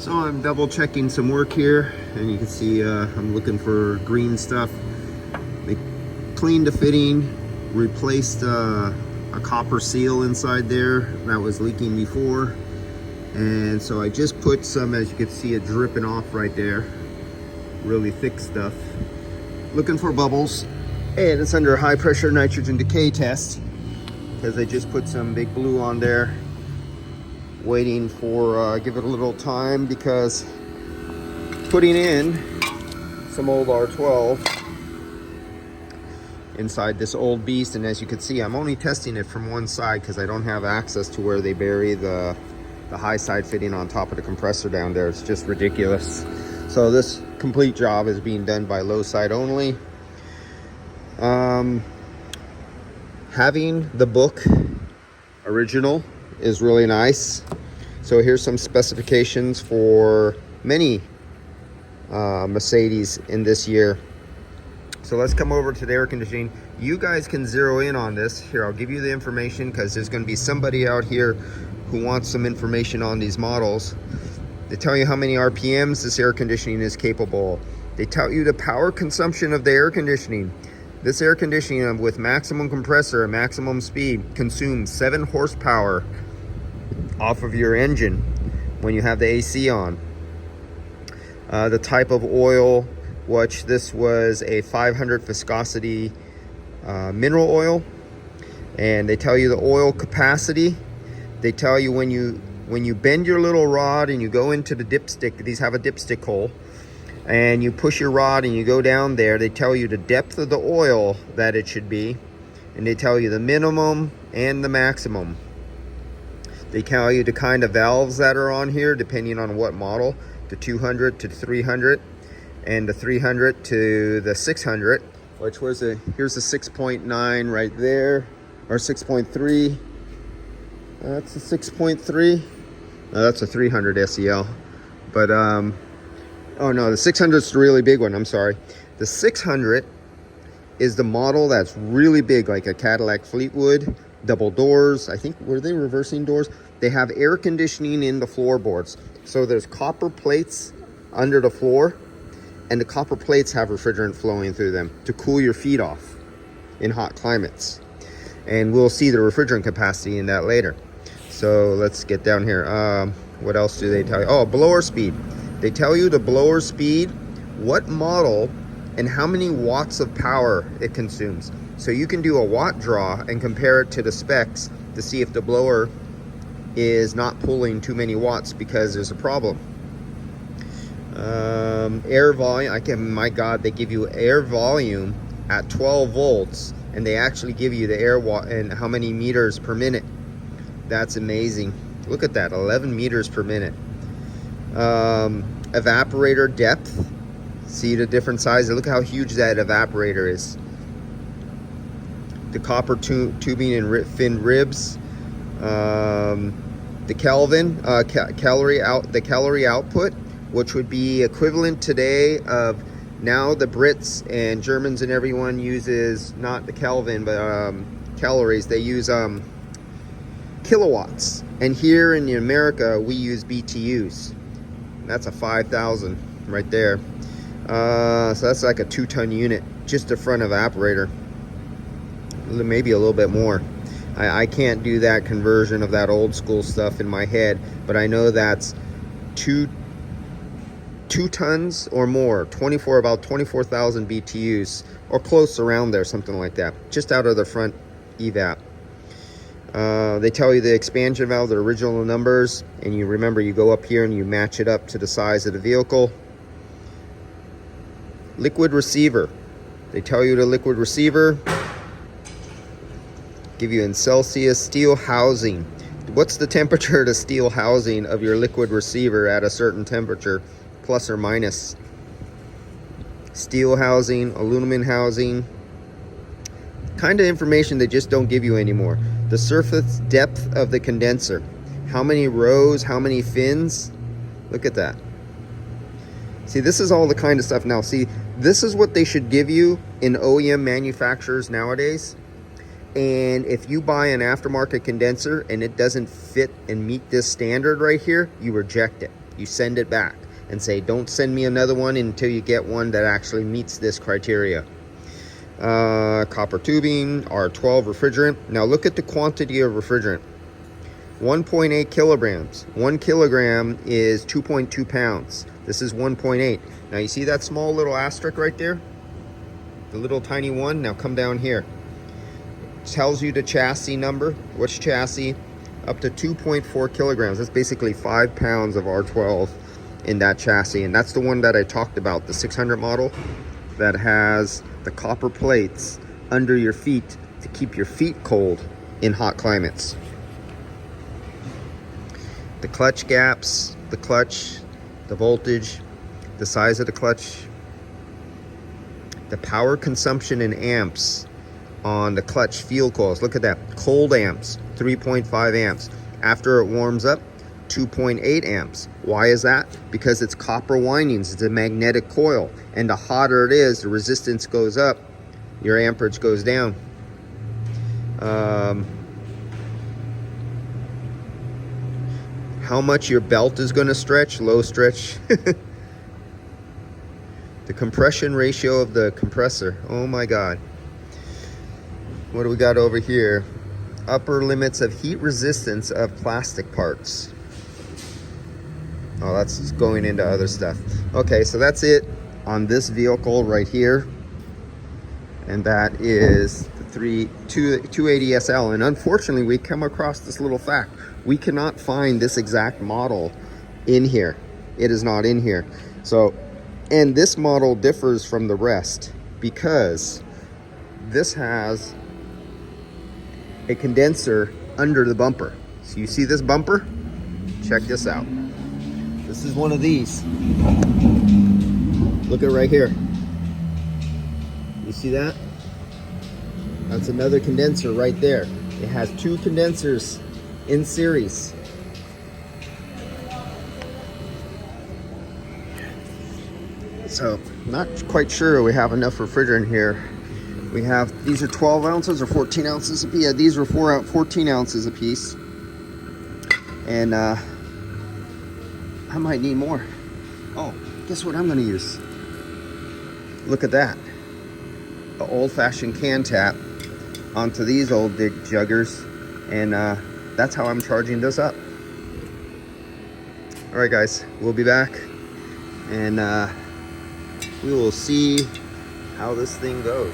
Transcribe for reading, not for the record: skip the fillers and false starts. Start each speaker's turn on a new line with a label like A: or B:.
A: So I'm double checking some work here, and you can see I'm looking for green stuff. They cleaned the fitting, replaced a copper seal inside there that was leaking before, and so I just put some, as you can see it dripping off right there, really thick stuff. Looking for bubbles, and it's under a high pressure nitrogen decay test because I just put some big blue on there, waiting for give it a little time, because putting in some old R12 inside this old beast, and as you can see I'm only testing it from one side because I don't have access to where they bury the high side fitting on top of the compressor down there. It's just ridiculous. So this complete job is being done by low side only. Having the book original is really nice. So here's some specifications for many Mercedes in this year. So let's come over to the air conditioning. You guys can zero in on this. Here, I'll give you the information because there's going to be somebody out here who wants some information on these models. They tell you how many RPMs this air conditioning is capable. They tell you the power consumption of the air conditioning. This air conditioning with maximum compressor and maximum speed consumes 7 horsepower off of your engine when you have the AC on. The type of oil, which this was a 500 viscosity mineral oil, and they tell you the oil capacity. They tell you when you bend your little rod and you go into the dipstick, these have a dipstick hole, and you push your rod and you go down there, they tell you the depth of the oil that it should be, and they tell you the minimum and the maximum. They tell you the kind of valves that are on here depending on what model, the 200 to 300, and the 300 to the 600, which was here's a 6.9 right there, or 6.3. That's a 6.3. No, that's a 300 SEL. But oh no, the 600 is the really big one. I'm sorry. The 600 is the model that's really big, like a Cadillac Fleetwood, double doors. I think, were they reversing doors? They have air conditioning in the floorboards. So there's copper plates under the floor, and the copper plates have refrigerant flowing through them to cool your feet off in hot climates. And we'll see the refrigerant capacity in that later. So let's get down here. What else do they tell you? Oh, blower speed. They tell you the blower speed, what model, and how many watts of power it consumes. So you can do a watt draw and compare it to the specs to see if the blower is not pulling too many watts because there's a problem. Air volume, my God, they give you air volume at 12 volts, and they actually give you the air and how many meters per minute. That's amazing. Look at that, 11 meters per minute. Evaporator depth. See the different sizes. Look how huge that evaporator is. The copper tubing and fin ribs. The Kelvin calorie output, which would be equivalent today of, now the Brits and Germans and everyone uses not the Kelvin but calories. They use kilowatts, and here in America we use BTUs. That's a 5,000 right there. So that's like a 2-ton unit, just the front evaporator, maybe a little bit more. I can't do that conversion of that old school stuff in my head, but I know that's two tons or more, about 24,000 BTUs, or close around there, something like that, just out of the front evap. They tell you the expansion valve, the original numbers, and you remember, you go up here and you match it up to the size of the vehicle. Liquid receiver. They tell you the liquid receiver. Give you in Celsius. Steel housing. What's the temperature of the steel housing of your liquid receiver at a certain temperature, plus or minus? Steel housing, aluminum housing. Kind of information they just don't give you anymore. The surface depth of the condenser. How many rows, how many fins? Look at that. See, this is all the kind of stuff. Now, see, this is what they should give you in OEM manufacturers nowadays. And if you buy an aftermarket condenser and it doesn't fit and meet this standard right here, you reject it. You send it back and say, don't send me another one until you get one that actually meets this criteria. Copper tubing, R12 refrigerant. Now look at the quantity of refrigerant. 1.8 kilograms. 1 kilogram is 2.2 pounds. This is 1.8. Now you see that small little asterisk right there? The little tiny one. Now come down here. It tells you the chassis number. Which chassis? Up to 2.4 kilograms. That's basically 5 pounds of R12 in that chassis. And that's the one that I talked about, the 600 model, that has the copper plates under your feet to keep your feet cold in hot climates. The clutch gaps, the clutch, the voltage, the size of the clutch, the power consumption in amps on the clutch field coils. Look at that. Cold amps, 3.5 amps. After it warms up, 2.8 amps. Why is that? Because it's copper windings. It's a magnetic coil. And the hotter it is, the resistance goes up, your amperage goes down. How much your belt is going to stretch, low stretch. The compression ratio of the compressor. Oh my God. What do we got over here? Upper limits of heat resistance of plastic parts. Oh, that's just going into other stuff. Okay, so that's it on this vehicle right here. And that is the 280 SL. And unfortunately, we come across this little fact. We cannot find this exact model in here. It is not in here. So, and this model differs from the rest because this has a condenser under the bumper. So you see this bumper? Check this out. This is one of these. Look at right here. You see that? That's another condenser right there. It has 2 condensers in series. So, not quite sure we have enough refrigerant here. We have, these are 12 ounces or 14 ounces a piece. Yeah, these were 14 ounces a piece. And I might need more. Oh, guess what I'm gonna use? Look at that. An old-fashioned can tap onto these old big juggers. And that's how I'm charging this up. All right, guys, we'll be back. And we will see how this thing goes.